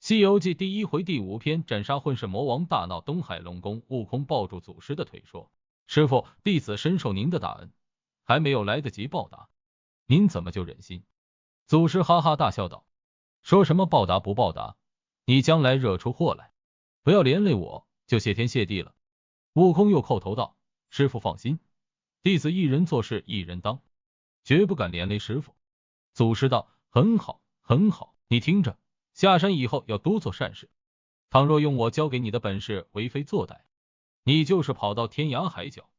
西游记第1回第5篇，斩杀混世魔王，大闹东海龙宫。悟空抱住祖师的腿说：“师父，弟子深受您的大恩，还没有来得及报答，您怎么就忍心？”祖师哈哈大笑道：“说什么报答不报答？你将来惹出祸来，不要连累我，就谢天谢地了。”悟空又叩头道：“师父放心，弟子一人做事一人当，绝不敢连累师父。”祖师道：“很好，很好，你听着。下山以后要多做善事，倘若用我教给你的本事为非作歹，你就是跑到天涯海角，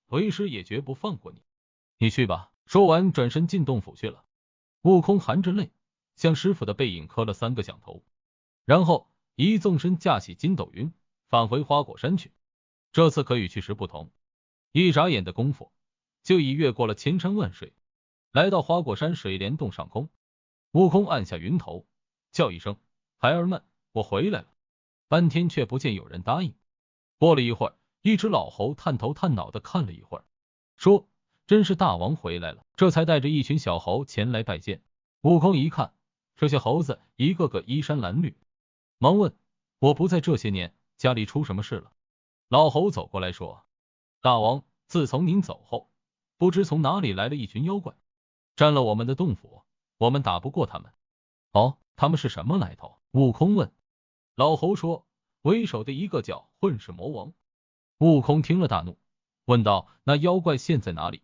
为师也绝不放过你。你去吧。”说完转身进洞府去了。悟空含着泪向师傅的背影磕了3个响头，然后一纵身驾起筋斗云返回花果山去。这次可与去时不同，一眨眼的功夫就已越过了千山万水，来到花果山水帘洞上空。悟空按下云头，叫一声：“孩儿们，我回来了。”半天却不见有人答应。过了一会儿，一只老猴探头探脑的看了一会儿，说：“真是大王回来了。”这才带着一群小猴前来拜见。悟空一看，这些猴子一个个衣衫褴褛，忙问：“我不在这些年，家里出什么事了？”老猴走过来说：“大王，自从您走后，不知从哪里来了一群妖怪，占了我们的洞府，我们打不过他们。”“哦，他们是什么来头？”悟空问。老猴说：“为首的一个叫混世魔王。”悟空听了大怒，问道：“那妖怪现在哪里？”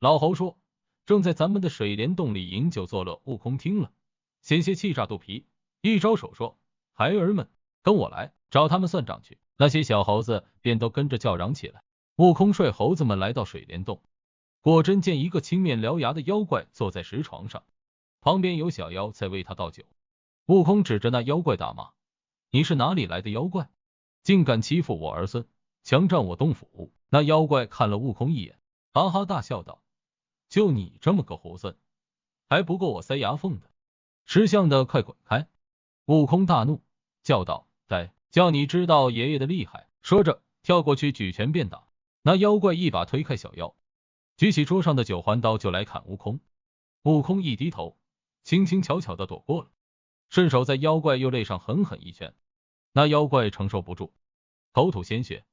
老猴说：“正在咱们的水帘洞里饮酒作乐。”悟空听了，险些气炸肚皮，一招手说：“孩儿们，跟我来，找他们算账去。”那些小猴子便都跟着叫嚷起来。悟空率猴子们来到水帘洞，果真见一个青面獠牙的妖怪坐在石床上，旁边有小妖在为他倒酒。悟空指着那妖怪大骂：“你是哪里来的妖怪？竟敢欺负我儿孙，强占我洞府！”那妖怪看了悟空一眼，哈哈大笑道：“就你这么个猢狲，还不够我塞牙缝的，识相的快滚开！”悟空大怒，叫道：“呆，叫你知道爷爷的厉害！”说着跳过去举拳便打。那妖怪一把推开小妖，举起桌上的九环刀就来砍悟空。悟空一低头，轻轻巧巧的躲过了，顺手在妖怪右肋上狠狠一拳。那妖怪承受不住，口吐鲜血，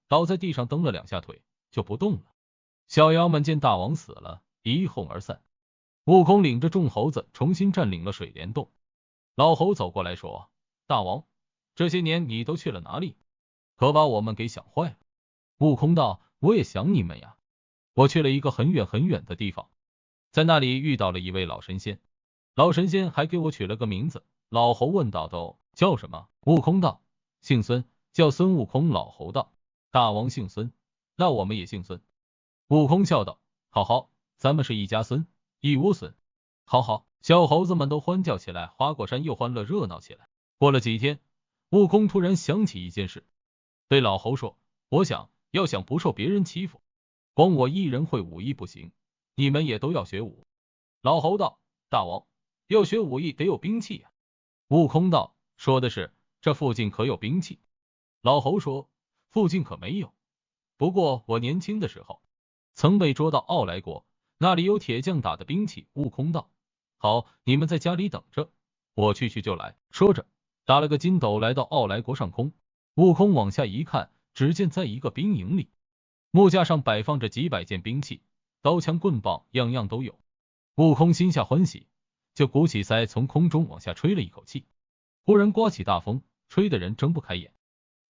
倒在地上蹬了2下腿就不动了。小妖们见大王死了，一哄而散。悟空领着众猴子重新占领了水帘洞。老猴走过来说：“大王，这些年你都去了哪里？可把我们给想坏了。”悟空道：“我也想你们呀，我去了一个很远很远的地方，在那里遇到了一位老神仙，老神仙还给我取了个名字。”老猴问道：“都叫什么？”悟空道：“姓孙，叫孙悟空。”老猴道：“大王姓孙，那我们也姓孙。”悟空笑道：“好好，咱们是一家孙，一窝孙。”好好，小猴子们都欢叫起来，花果山又欢乐热闹起来。过了几天，悟空突然想起一件事，对老猴说：“我想要想不受别人欺负，光我一人会武艺不行，你们也都要学武。”老猴道：“大王，要学武艺得有兵器呀。”悟空道：“说的是，这附近可有兵器？”老猴说：“附近可没有，不过我年轻的时候曾被捉到傲来国，那里有铁匠打的兵器。”悟空道：“好，你们在家里等着，我去就来。”说着打了个筋斗来到傲来国上空。悟空往下一看，只见在一个兵营里，木架上摆放着几百件兵器，刀枪棍棒样样都有。悟空心下欢喜，就鼓起腮从空中往下吹了一口气，忽然刮起大风，吹得人睁不开眼。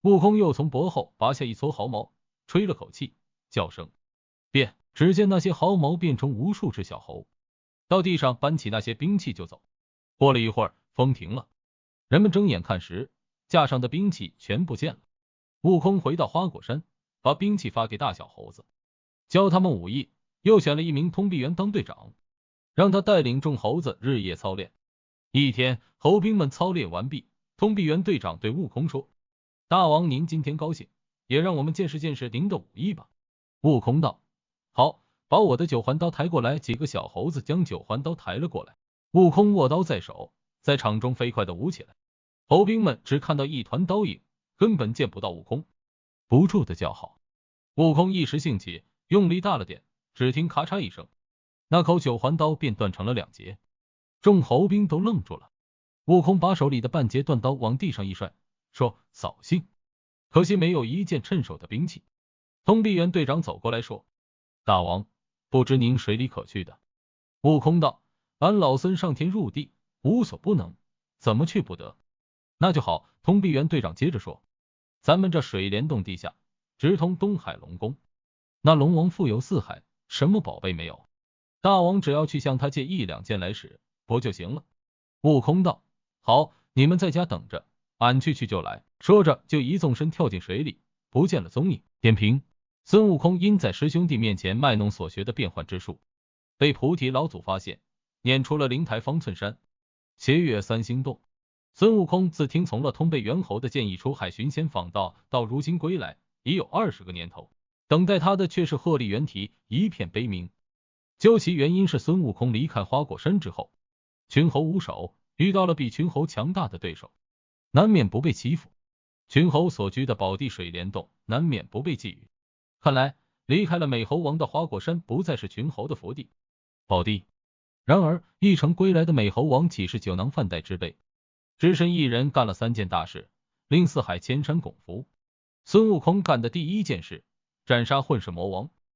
悟空又从脖后拔下一撮毫毛，吹了口气，叫声变，只见那些毫毛变成无数只小猴，到地上搬起那些兵器就走。过了一会儿，风停了，人们睁眼看时，架上的兵器全不见了。悟空回到花果山，把兵器发给大小猴子，教他们武艺，又选了一名通臂猿当队长，让他带领众猴子日夜操练。一天，猴兵们操练完毕，通臂猿队长对悟空说：“大王您今天高兴，也让我们见识见识您的武艺吧。”悟空道：“好，把我的九环刀抬过来。”几个小猴子将九环刀抬了过来，悟空握刀在手，在场中飞快地舞起来。猴兵们只看到一团刀影，根本见不到悟空，不住的叫好。悟空一时兴起，用力大了点，只听咔嚓一声，那口九环刀便断成了2截。众猴兵都愣住了。悟空把手里的半截断刀往地上一摔，说：“扫兴，可惜没有一件趁手的兵器。”通臂猿队长走过来说：“大王，不知您水里可去的？”悟空道：“俺老孙上天入地，无所不能，怎么去不得？”那就好。通臂猿队长接着说：“咱们这水帘洞地下直通东海龙宫，那龙王富有四海，什么宝贝没有？大王只要去向他借一两件来使，不就行了？”悟空道：“好，你们在家等着，俺去就来。”说着就一纵身跳进水里，不见了踪影。点评：孙悟空因在师兄弟面前卖弄所学的变幻之术，被菩提老祖发现，撵出了灵台方寸山，斜越三星洞。孙悟空自听从了通背猿猴的建议出海寻仙访道，到如今归来已有20个年头，等待他的却是鹤立猿啼，一片悲鸣。究其原因是孙悟空离开花果山之后，群猴无首，遇到了比群猴强大的对手，难免不被欺负。群猴所居的宝地水帘洞，难免不被觊觎。看来离开了美猴王的花果山，不再是群猴的福地宝地。然而一程归来的美猴王岂是酒囊饭袋之辈？只身一人干了3件大事，令四海千山拱伏。孙悟空干的第一件事，斩杀混世魔王。